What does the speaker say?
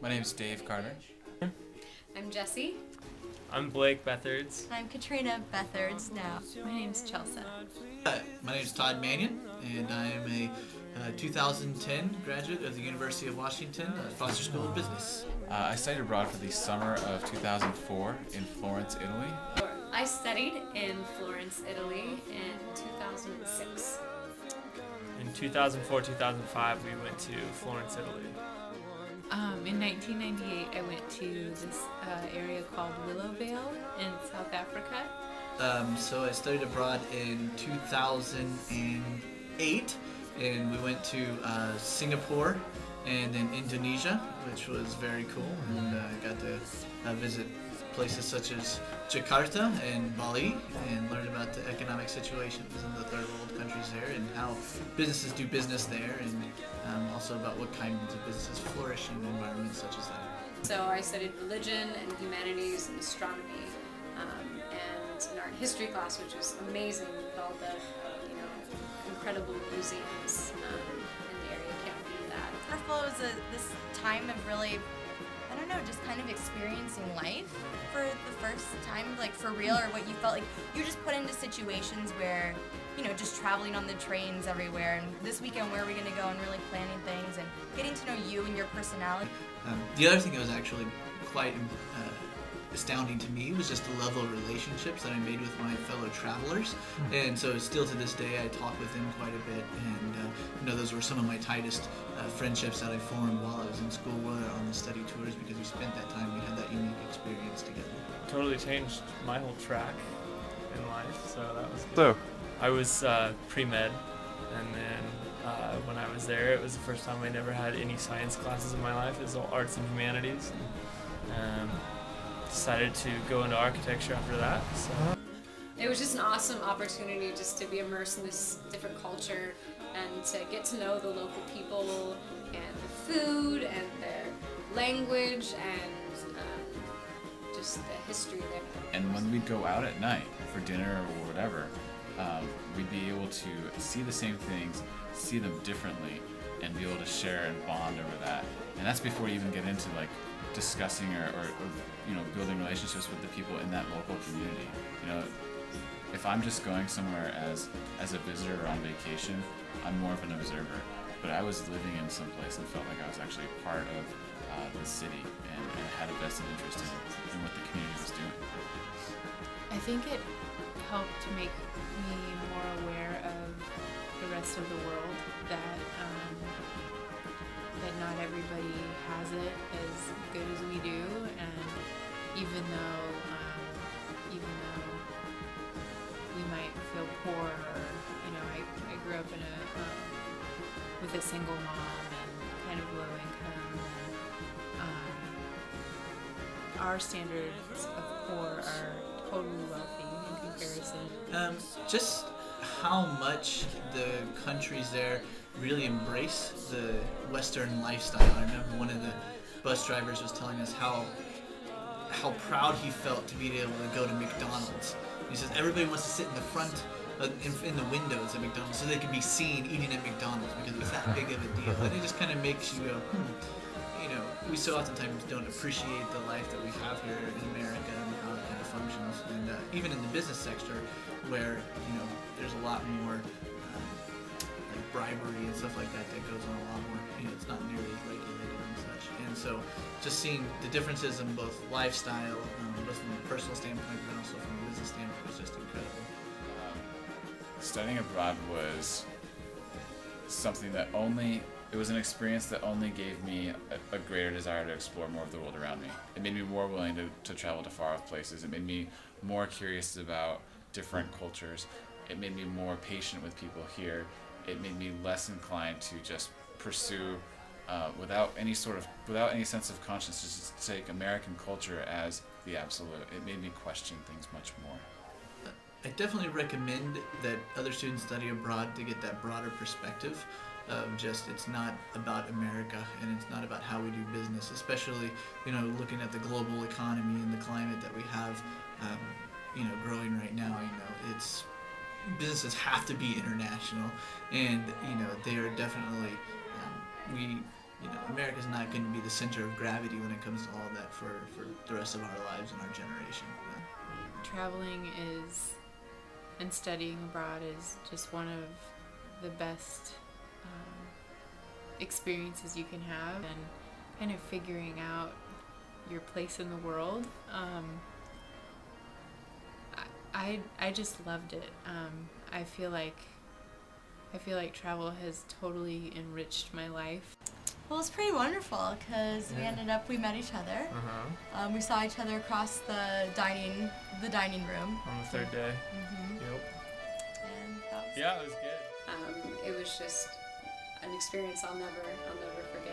My name's Dave Carter. I'm Jessie. I'm Blake Bethards. I'm Katrina Bethards now. My name's Chelsea. Hi, my name is Todd Mannion, and I am a 2010 graduate of the University of Washington, Foster School of Business. I studied abroad for the summer of 2004 in Florence, Italy. I studied in Florence, Italy in 2006. In 2004-2005, we went to Florence, Italy. In 1998, I went to this area called Willowvale in South Africa. So I studied abroad in 2008, and we went to Singapore and then Indonesia, which was very cool, and I got to visit places such as Jakarta and Bali and learn about the economic situations in the third world countries there and how businesses do business there, and also about what kinds of businesses flourish in environments such as that. So I studied religion and humanities and astronomy, and an art history class, which was amazing with all the incredible museums in the area. Can't beat that. Earthflow was this time of really, I don't know, just kind of experiencing life for the first time, like for real, or what you felt like you're just put into situations where, just traveling on the trains everywhere, and this weekend where are we going to go, and really planning things and getting to know you and your personality. The other thing that was actually quite astounding to me was just the level of relationships that I made with my fellow travelers, and so still to this day I talk with them quite a bit, and those were some of my tightest friendships that I formed while I was in school on the study tours, because we spent that time, we had that unique experience together. Totally changed my whole track in life, so that was good. So, I was pre-med, and then when I was there, it was the first time I never had any science classes in my life. It was all arts and humanities. Decided to go into architecture after that. So. It was just an awesome opportunity just to be immersed in this different culture and to get to know the local people and the food and their language and just the history there. And when we'd go out at night for dinner or whatever, we'd be able to see the same things, see them differently, and be able to share and bond over that. And that's before you even get into discussing or building relationships with the people in that local community. If I'm just going somewhere as a visitor or on vacation, I'm more of an observer. But I was living in some place and felt like I was actually part of the city and had a vested interest in what the community was doing. I think it helped to make me more aware of the rest of the world, that not everybody has it as good as we do, and even though we might feel poor, or I grew up in with a single mom and kind of low income, and our standards of poor are totally wealthy in comparison. Just how much the countries there really embrace the Western lifestyle. I remember one of the bus drivers was telling us how proud he felt to be able to go to McDonald's. He says everybody wants to sit in the front, in the windows at McDonald's, so they can be seen eating at McDonald's, because it's that big of a deal. And it just kind of makes you go, we so oftentimes don't appreciate the life that we have here in America and how it kind of functions. And even in the business sector, where there's a lot more like bribery and stuff like that goes on a lot more. It's not nearly as regulated and such. And so, just seeing the differences in both lifestyle, both from a personal standpoint, but also from a business standpoint, was just incredible. Studying abroad was something that it was an experience that only gave me a greater desire to explore more of the world around me. It made me more willing to travel to far off places. It made me more curious about different cultures. It made me more patient with people here. It made me less inclined to just pursue, without any sense of conscience, just take American culture as the absolute. It made me question things much more. I definitely recommend that other students study abroad to get that broader perspective of just, it's not about America and it's not about how we do business, especially, looking at the global economy and the climate that we have, growing right now. It's businesses have to be international, and they are definitely America's not going to be the center of gravity when it comes to all of that for the rest of our lives and our generation. Traveling is, and studying abroad is just one of the best experiences you can have, and kind of figuring out your place in the world. I just loved it. I feel like travel has totally enriched my life. Well, it's pretty wonderful because we met each other. We saw each other across the dining room. On the third day. Yep. And that was Yeah, it was good. It was just an experience I'll never forget.